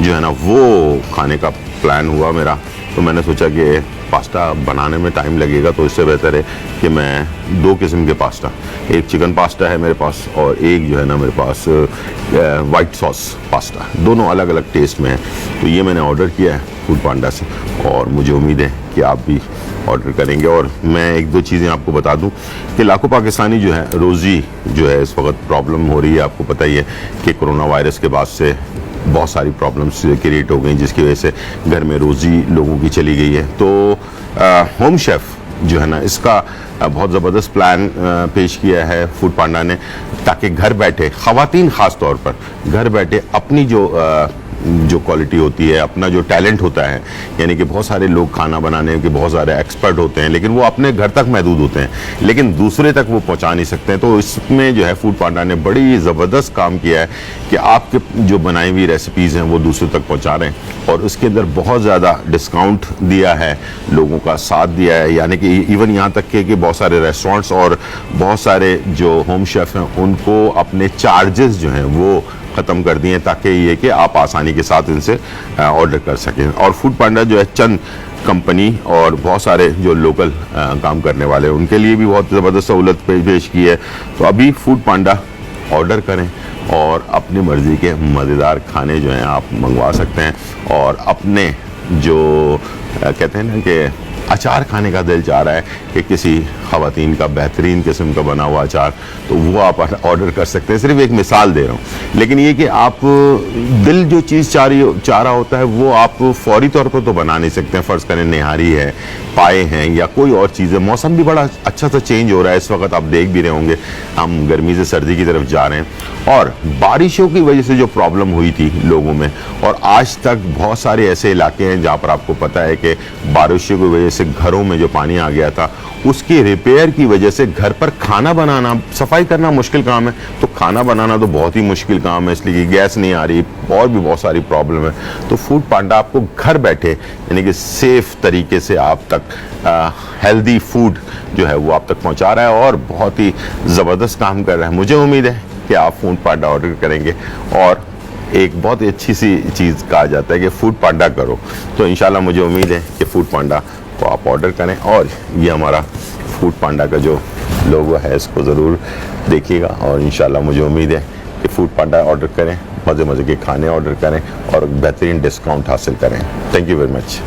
A: जो है ना वो खाने का प्लान हुआ मेरा, तो मैंने सोचा कि पास्ता बनाने में टाइम लगेगा तो इससे बेहतर है कि मैं 2 किस्म के पास्ता, एक चिकन पास्ता है मेरे पास और एक जो है ना मेरे पास वाइट सॉस पास्ता, दोनों अलग अलग टेस्ट में है। तो ये मैंने ऑर्डर किया है फूड पांडा से और मुझे उम्मीद है कि आप भी ऑर्डर करेंगे। और मैं 1-2 चीज़ें आपको बता दूं कि लाखों पाकिस्तानी जो है रोज़ी जो है इस वक्त प्रॉब्लम हो रही है। आपको पता ही है कि कोरोना वायरस के बाद से बहुत सारी प्रॉब्लम्स क्रिएट हो गई जिसकी वजह से घर में रोज़ी लोगों की चली गई है। तो होम शेफ़ जो है ना इसका बहुत ज़बरदस्त प्लान पेश किया है फूड पांडा ने, ताकि घर बैठे ख़वातीन ख़ास तौर पर घर बैठे अपनी जो क्वालिटी होती है, अपना जो टैलेंट होता है, यानी कि बहुत सारे लोग खाना बनाने के बहुत सारे एक्सपर्ट होते हैं लेकिन वो अपने घर तक महदूद होते हैं लेकिन दूसरे तक वो पहुंचा नहीं सकते हैं। तो इसमें जो है फूड पांडा ने बड़ी ज़बरदस्त काम किया है कि आपके जो बनाई हुई रेसिपीज़ हैं वो दूसरे तक पहुंचा रहे हैं और उसके अंदर बहुत ज़्यादा डिस्काउंट दिया है, लोगों का साथ दिया है। यानी कि इवन यहाँ तक कि बहुत सारे रेस्टोरेंट्स और बहुत सारे जो होम शेफ़ हैं उनको अपने चार्जेस जो हैं वो ख़त्म कर दिए ताकि ये कि आप आसानी के साथ इनसे ऑर्डर कर सकें। और फूड पांडा जो है चंद कंपनी और बहुत सारे जो लोकल काम करने वाले हैं उनके लिए भी बहुत ज़बरदस्त सहूलत पेश की है। तो अभी फूड पांडा ऑर्डर करें और अपनी मर्ज़ी के मज़ेदार खाने जो हैं आप मंगवा सकते हैं। और अपने जो कहते हैं ना कि अचार खाने का दिल चाह रहा है कि किसी ख़वातीन का बेहतरीन किस्म का बना हुआ अचार, तो वो आप ऑर्डर कर सकते हैं। सिर्फ एक मिसाल दे रहा हूँ, लेकिन ये कि आप दिल जो चीज़ चाह रहा होता है वो आप फौरी तौर पर तो बना नहीं सकते हैं। फ़र्ज़ करें निहारी है, पाए हैं या कोई और चीज़ है। मौसम भी बड़ा अच्छा सा चेंज हो रहा है इस वक्त, आप देख भी रहे होंगे हम गर्मी से सर्दी की तरफ जा रहे हैं। और बारिशों की वजह से जो प्रॉब्लम हुई थी लोगों में, और आज तक बहुत सारे ऐसे इलाके हैं जहाँ पर आपको पता है कि बारिशों की वजह से घरों में जो पानी आ गया था उसकी रिपेयर की वजह से घर पर खाना बनाना, सफाई करना मुश्किल काम है। तो खाना बनाना तो बहुत ही मुश्किल काम है, इसलिए कि गैस नहीं आ रही और भी बहुत सारी प्रॉब्लम है। तो फूड पांडा आपको घर बैठे यानी कि सेफ तरीके से आप तक हेल्दी फूड जो है वो आप तक पहुंचा रहा है और बहुत ही ज़बरदस्त काम कर रहा है। मुझे उम्मीद है कि आप फूड पांडा ऑर्डर करेंगे। और एक बहुत ही अच्छी सी चीज़ कहा जाता है कि फूड पांडा करो, तो इंशाल्लाह मुझे उम्मीद है कि फूड पांडा को आप ऑर्डर करें। और ये हमारा फूड पांडा का जो लोगो है इसको ज़रूर देखिएगा और इंशाल्लाह मुझे उम्मीद है कि फूड पांडा ऑर्डर करें, मज़े के खाने ऑर्डर करें और बेहतरीन डिस्काउंट हासिल करें। Thank you very much.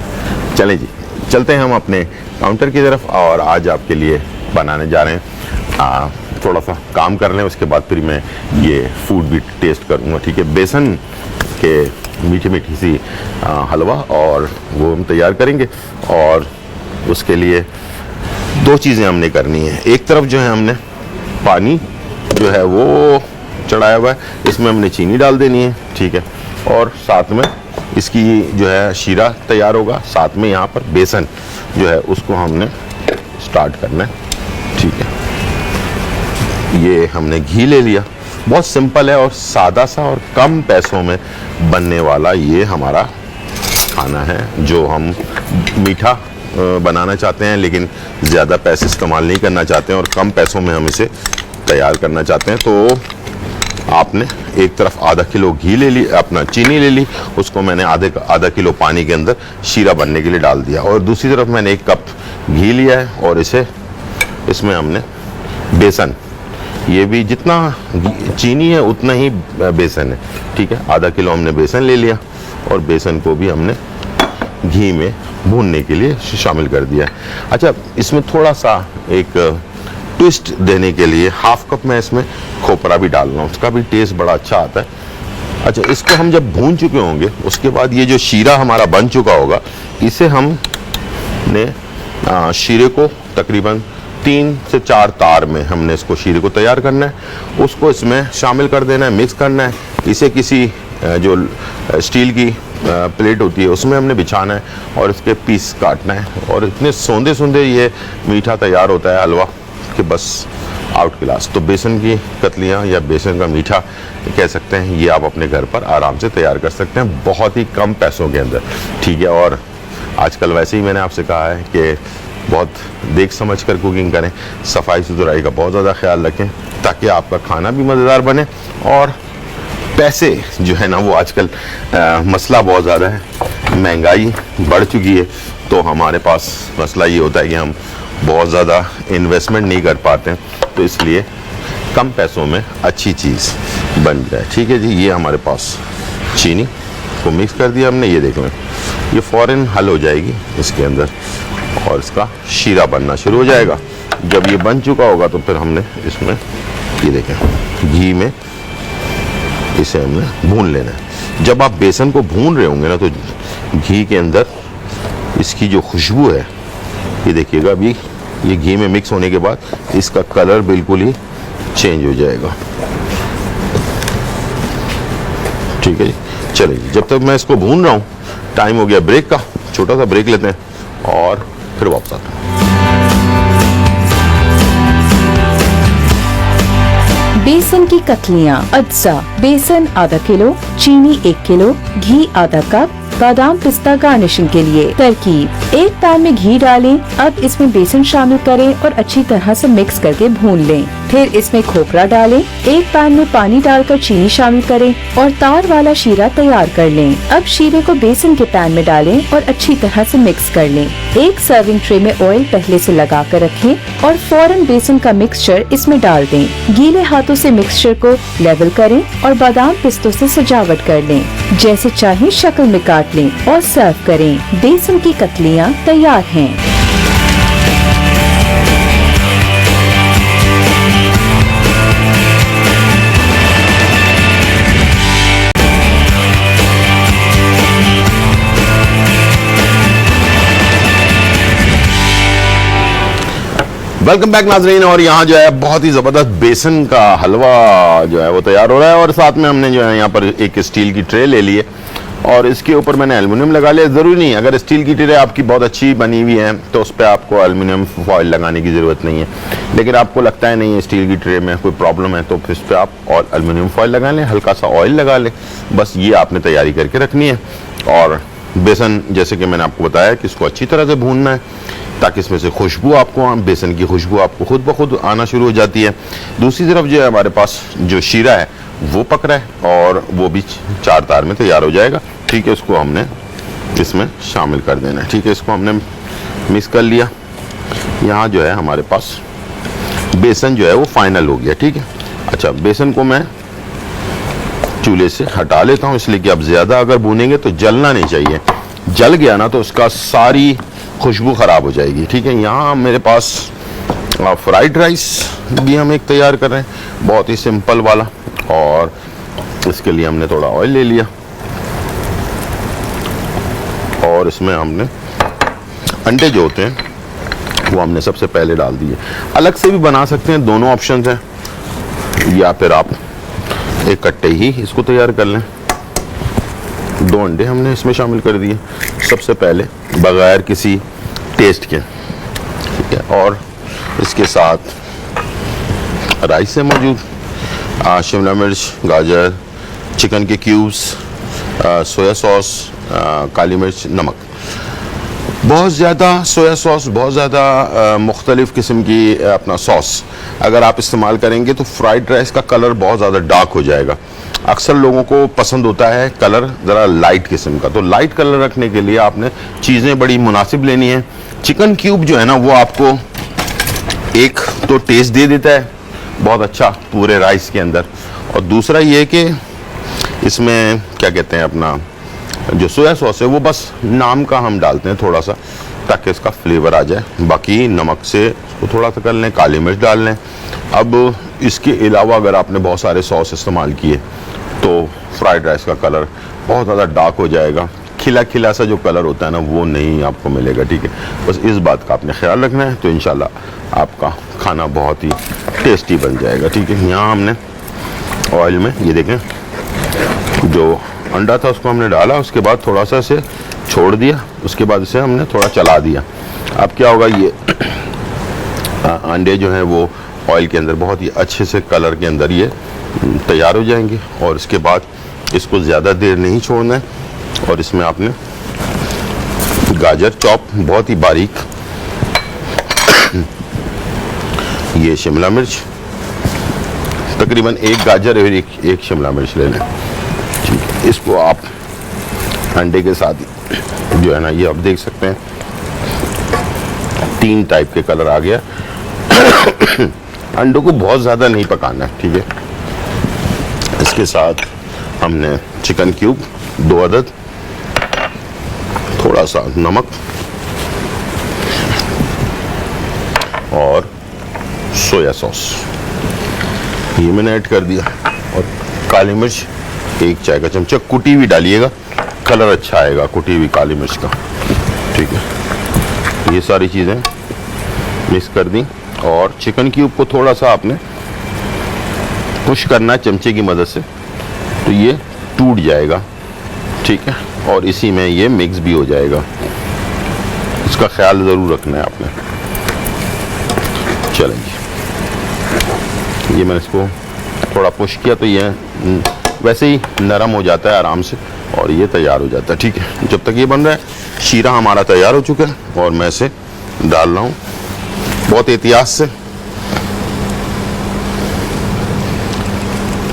A: चलें जी, चलते हैं हम अपने काउंटर की तरफ और आज आपके लिए बनाने जा रहे हैं, थोड़ा सा काम कर लें उसके बाद फिर मैं ये फूड भी टेस्ट करूँगा। ठीक है, बेसन के मीठी सी हलवा और वो हम तैयार करेंगे और उसके लिए दो चीज़ें हमने करनी है। एक तरफ जो है हमने पानी जो है वो चढ़ाया हुआ है, इसमें हमने चीनी डाल देनी है, ठीक है, और साथ में इसकी जो है शीरा तैयार होगा, साथ में यहाँ पर बेसन जो है उसको हमने स्टार्ट करना है, ठीक है। ये हमने घी ले लिया, बहुत सिंपल है और सादा सा और कम पैसों में बनने वाला ये हमारा खाना है, जो हम मीठा बनाना चाहते हैं लेकिन ज़्यादा पैसे इस्तेमाल नहीं करना चाहते हैं और कम पैसों में हम इसे तैयार करना चाहते हैं। तो आपने एक तरफ आधा किलो घी ले ली, अपना चीनी ले ली, उसको मैंने आधा किलो पानी के अंदर शीरा बनने के लिए डाल दिया, और दूसरी तरफ मैंने 1 कप घी लिया है और इसमें हमने बेसन, ये भी जितना चीनी है उतना ही बेसन है, ठीक है। आधा किलो हमने बेसन ले लिया और बेसन को भी हमने घी में भूनने के लिए शामिल कर दिया। अच्छा, इसमें थोड़ा सा एक ट्विस्ट देने के लिए 1/2 कप मैं इसमें खोपरा भी डाल रहा हूँ, उसका भी टेस्ट बड़ा अच्छा आता है। अच्छा, इसको हम जब भून चुके होंगे उसके बाद ये जो शीरा हमारा बन चुका होगा, इसे हमने शीरे को तकरीबन 3 से 4 तार में हमने इसको शीरे को तैयार करना है, उसको इसमें शामिल कर देना है, मिक्स करना है। इसे किसी जो स्टील की प्लेट होती है उसमें हमने बिछाना है और इसके पीस काटना है, और इतने सौंदे सौंदे ये मीठा तैयार होता है हलवा कि बस आउट क्लास। तो बेसन की कतलियाँ या बेसन का मीठा कह सकते हैं, ये आप अपने घर पर आराम से तैयार कर सकते हैं बहुत ही कम पैसों के अंदर, ठीक है। और आजकल वैसे ही मैंने आपसे कहा है कि बहुत देख समझ कर कुकिंग करें, सफाई सुथराई का बहुत ज़्यादा ख्याल रखें ताकि आपका खाना भी मज़ेदार बने, और पैसे जो है ना वो आजकल मसला बहुत ज़्यादा है, महंगाई बढ़ चुकी है, तो हमारे पास मसला ये होता है कि हम बहुत ज़्यादा इन्वेस्टमेंट नहीं कर पाते हैं, तो इसलिए कम पैसों में अच्छी चीज़ बन जाए, ठीक है जी। ये हमारे पास चीनी को मिक्स कर दिया हमने, ये देख लें ये फ़ौरन हल हो जाएगी इसके अंदर और इसका शीरा बनना शुरू हो जाएगा। जब ये बन चुका होगा तो फिर हमने इसमें ये देखें घी में इसे हमने भून लेना है। जब आप बेसन को भून रहे होंगे ना तो घी के अंदर इसकी जो खुशबू है, ये देखिएगा अभी ये घी में मिक्स होने के बाद इसका कलर बिल्कुल ही चेंज हो जाएगा, ठीक है जी। चलिए, जब तक मैं इसको भून रहा हूँ, टाइम हो गया ब्रेक का, छोटा सा ब्रेक लेते हैं और फिर वापस आते हैं।
F: बेसन की कतलियाँ। अज्जा: बेसन आधा किलो, चीनी 1 किलो, घी आधा कप, बादाम पिस्ता गार्निशिंग के लिए। तरकीब: एक पैन में घी डालें, अब इसमें बेसन शामिल करें और अच्छी तरह से मिक्स करके भून लें। फिर इसमें खोपरा डालें, एक पैन में पानी डालकर चीनी शामिल करें और तार वाला शीरा तैयार कर लें। अब शीरे को बेसन के पैन में डालें और अच्छी तरह से मिक्स कर लें। एक सर्विंग ट्रे में ऑयल पहले से लगा कर रखें और फौरन बेसन का मिक्सचर इसमें डाल दें। गीले हाथों से मिक्सचर को लेवल करें और बादाम पिस्तों से सजावट कर लें। जैसे चाहे शक्ल में काट लें और सर्व करें। बेसन की कतलियाँ तैयार हैं।
A: वेलकम बैक नाजरीन। और यहाँ जो है बहुत ही ज़बरदस्त बेसन का हलवा जो है वो तैयार हो रहा है, और साथ में हमने जो है यहाँ पर एक स्टील की ट्रे ले ली है और इसके ऊपर मैंने एल्युमिनियम लगा लिया। ज़रूरी नहीं, अगर स्टील की ट्रे आपकी बहुत अच्छी बनी हुई है तो उस पर आपको एल्युमिनियम फॉइल लगाने की ज़रूरत नहीं है, लेकिन आपको लगता है नहीं है स्टील की ट्रे में कोई प्रॉब्लम है तो फिर इस पर आप और एल्युमिनियम फॉइल लगा लें, हल्का सा ऑयल लगा लें। बस ये आपने तैयारी करके रखनी है। और बेसन जैसे कि मैंने आपको बताया कि इसको अच्छी तरह से भूनना है ताकि इसमें से खुशबू आपको, बेसन की खुशबू आपको खुद ब खुद आना शुरू हो जाती है। दूसरी तरफ जो है हमारे पास जो शीरा है वो पक रहा है और वो भी 4 तार में तैयार हो जाएगा, ठीक है। उसको हमने इसमें शामिल कर देना है, ठीक है। इसको हमने मिक्स कर लिया। यहाँ जो है हमारे पास बेसन जो है वो फाइनल हो गया, ठीक है। अच्छा, बेसन को मैं चूल्हे से हटा लेता हूँ, इसलिए कि अब ज़्यादा अगर भूनेंगे तो जलना नहीं चाहिए, जल गया ना तो उसका सारी खुशबू ख़राब हो जाएगी, ठीक है। यहाँ मेरे पास फ्राइड राइस भी हम एक तैयार कर रहे हैं, बहुत ही सिंपल वाला, और इसके लिए हमने थोड़ा ऑयल ले लिया और इसमें हमने अंडे जो होते हैं वो हमने सबसे पहले डाल दिए। अलग से भी बना सकते हैं, दोनों ऑप्शन हैं, या फिर आप एक कट्टे ही इसको तैयार कर लें। 2 अंडे हमने इसमें शामिल कर दिए सबसे पहले, बगैर किसी टेस्ट के, ठीक है। और इसके साथ राइस है मौजूद, शिमला मिर्च, गाजर, चिकन के क्यूब्स, सोया सॉस, काली मिर्च, नमक। बहुत ज़्यादा सोया सॉस, बहुत ज़्यादा मुख्तलिफ़ किस्म की अपना सॉस अगर आप इस्तेमाल करेंगे तो फ्राइड राइस का कलर बहुत ज़्यादा डार्क हो जाएगा। अक्सर लोगों को पसंद होता है कलर ज़रा लाइट किस्म का, तो लाइट कलर रखने के लिए आपने चीज़ें बड़ी मुनासिब लेनी है। चिकन क्यूब जो है ना वो आपको एक तो टेस्ट दे देता है बहुत अच्छा पूरे राइस के अंदर, और दूसरा ये कि इसमें क्या कहते हैं अपना जो सोया सॉस है वो बस नाम का हम डालते हैं थोड़ा सा, ताकि इसका फ्लेवर आ जाए। बाकी नमक से उसको थोड़ा सा कर लें, काली मिर्च डाल लें। अब इसके अलावा अगर आपने बहुत सारे सॉस इस्तेमाल किए तो फ्राइड राइस का कलर बहुत ज़्यादा डार्क हो जाएगा, खिला खिला सा जो कलर होता है ना वो नहीं आपको मिलेगा, ठीक है। बस इस बात का आपने ख्याल रखना है, तो इंशाल्लाह आपका खाना बहुत ही टेस्टी बन जाएगा, ठीक है। यहाँ हमने ऑयल में ये देखें जो अंडा था उसको हमने डाला, उसके बाद थोड़ा सा इसे छोड़ दिया, उसके बाद इसे हमने थोड़ा चला दिया। अब क्या होगा, ये अंडे जो हैं वो ऑयल के अंदर बहुत ही अच्छे से कलर के अंदर ये तैयार हो जाएंगे, और इसके बाद इसको ज़्यादा देर नहीं छोड़ना है। और इसमें आपने गाजर चॉप बहुत ही बारीक, ये शिमला मिर्च, तकरीबन 1 गाजर और एक शिमला मिर्च ले लें, ठीक है। इसको आप अंडे के साथ जो है ना, ये आप देख सकते हैं 3 टाइप के कलर आ गया। अंडों को बहुत ज़्यादा नहीं पकाना है, ठीक है। इसके साथ हमने चिकन क्यूब 2 अदद, थोड़ा सा नमक और सोया सॉस ये मैंने ऐड कर दिया, और काली मिर्च 1 चाय का चमचा, कुटी हुई डालिएगा, कलर अच्छा आएगा कुटी हुई काली मिर्च का, ठीक है। ये सारी चीज़ें मिक्स कर दी, और चिकन क्यूब को थोड़ा सा आपने पुश करना चमचे की मदद से, तो ये टूट जाएगा, ठीक है। और इसी में ये मिक्स भी हो जाएगा, इसका ख्याल ज़रूर रखना है आपने। चलेंगे, ये मैंने इसको थोड़ा पुश किया तो ये वैसे ही नरम हो जाता है आराम से, और ये तैयार हो जाता है, ठीक है। जब तक ये बन रहा है शीरा हमारा तैयार हो चुका है, और मैं इसे डाल रहा हूँ बहुत एहतियात से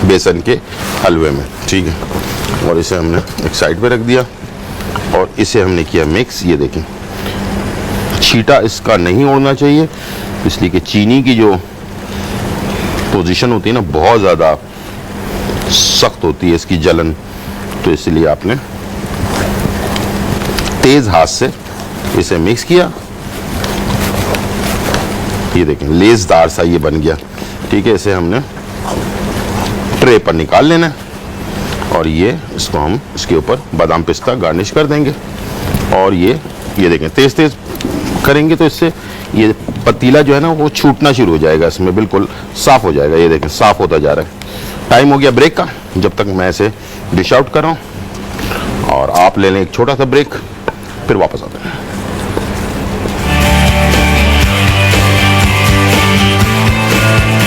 A: बेसन के हलवे में, ठीक है। और इसे हमने एक साइड पे रख दिया, और इसे हमने किया मिक्स। ये देखें छींटा इसका नहीं उड़ना चाहिए, इसलिए कि चीनी की जो पोजीशन होती है ना बहुत ज़्यादा सख्त होती है इसकी जलन, तो इसलिए आपने तेज हाथ से इसे मिक्स किया। ये देखें लेसदार सा ये बन गया, ठीक है। इसे हमने ट्रे पर निकाल लेना है, और ये इसको हम इसके ऊपर बादाम पिस्ता गार्निश कर देंगे। और ये देखें तेज तेज करेंगे तो इससे ये पतीला जो है ना वो छूटना शुरू हो जाएगा, इसमें बिल्कुल साफ हो जाएगा। ये देखें साफ होता जा रहा है। टाइम हो गया ब्रेक का, जब तक मैं इसे डिश आउट कर रहा हूँ, और आप ले लें एक छोटा सा ब्रेक, फिर वापस आते हैं।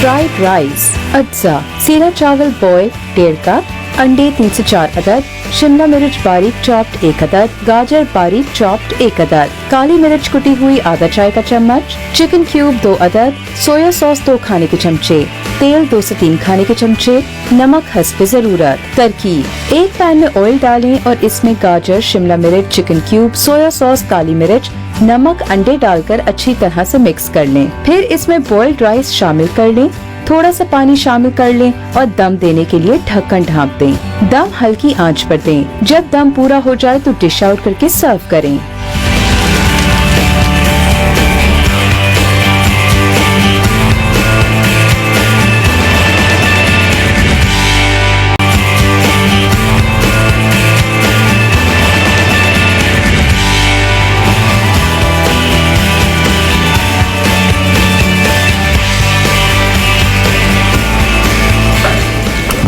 F: फ्राइड राइस, अज्जा, सेला चावल बॉयल 1.5 कप, अंडे 3 से 4 अदद, शिमला मिर्च बारीक चॉप्ड 1 अदद, गाजर बारीक चॉप्ड 1 अदद, काली मिर्च कुटी हुई आधा चाय का चम्मच, चिकन क्यूब 2 अदद, सोया सॉस 2 खाने के चमचे, तेल 2 से 3 खाने के चमचे, नमक हस्ब जरूरत। तरकीब: एक पैन में ऑयल डालें और इसमें गाजर, शिमला मिर्च, चिकन क्यूब, सोया सॉस, काली मिर्च, नमक, अंडे डालकर अच्छी तरह से मिक्स कर लें। फिर इसमें बॉइल्ड राइस शामिल कर लें, थोड़ा सा पानी शामिल कर लें और दम देने के लिए ढक्कन ढाँप दें। दम हल्की आंच पर दें। जब दम पूरा हो जाए तो डिश आउट करके सर्व करें।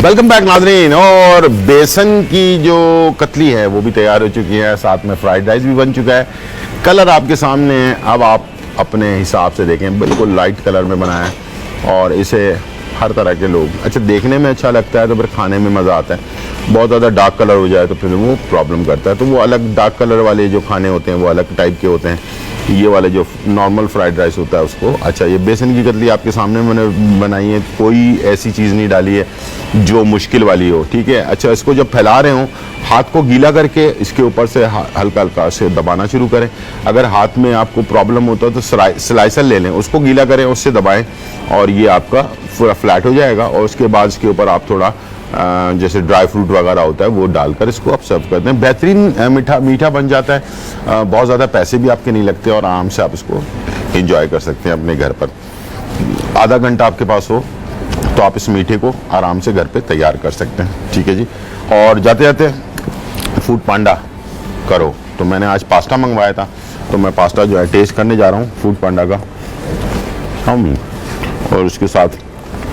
A: वेलकम बैक नाज़रीन। और बेसन की जो कतली है वो भी तैयार हो चुकी है, साथ में फ्राइड राइस भी बन चुका है। कलर आपके सामने है, अब आप अपने हिसाब से देखें, बिल्कुल लाइट कलर में बना है और इसे हर तरह के लोग, अच्छा देखने में अच्छा लगता है तो फिर खाने में मज़ा आता है। बहुत ज़्यादा डार्क कलर हो जाए तो फिर वो प्रॉब्लम करता है, तो वो अलग डार्क कलर वाले जो खाने होते हैं वो अलग टाइप के होते हैं। ये वाले जो नॉर्मल फ्राइड राइस होता है उसको, अच्छा ये बेसन की कतली आपके सामने मैंने बनाई है, कोई ऐसी चीज़ नहीं डाली है जो मुश्किल वाली हो, ठीक है। अच्छा इसको जब फैला रहे हो हाथ को गीला करके इसके ऊपर से हल्का हल्का से दबाना शुरू करें। अगर हाथ में आपको प्रॉब्लम होता है तो स्लाइसर ले लें, उसको गीला करें, उससे दबाएं और ये आपका पूरा फ्लैट हो जाएगा। और उसके बाद इसके ऊपर आप थोड़ा जैसे ड्राई फ्रूट वगैरह होता है वो डालकर इसको आप सर्व करते हैं। बेहतरीन मीठा बन जाता है, बहुत ज़्यादा पैसे भी आपके नहीं लगते और आराम से आप इसको एंजॉय कर सकते हैं अपने घर पर। आधा घंटा आपके पास हो तो आप इस मीठे को आराम से घर पे तैयार कर सकते हैं, ठीक है जी। और जाते जाते फूड पांडा करो, तो मैंने आज पास्ता मंगवाया था, तो मैं पास्ता जो है टेस्ट करने जा रहा हूँ फूड पांडा का। और उसके साथ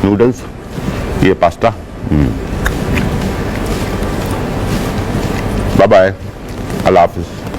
A: नूडल्स, ये पास्ता। बाय बाय, अल्लाह हाफिज़।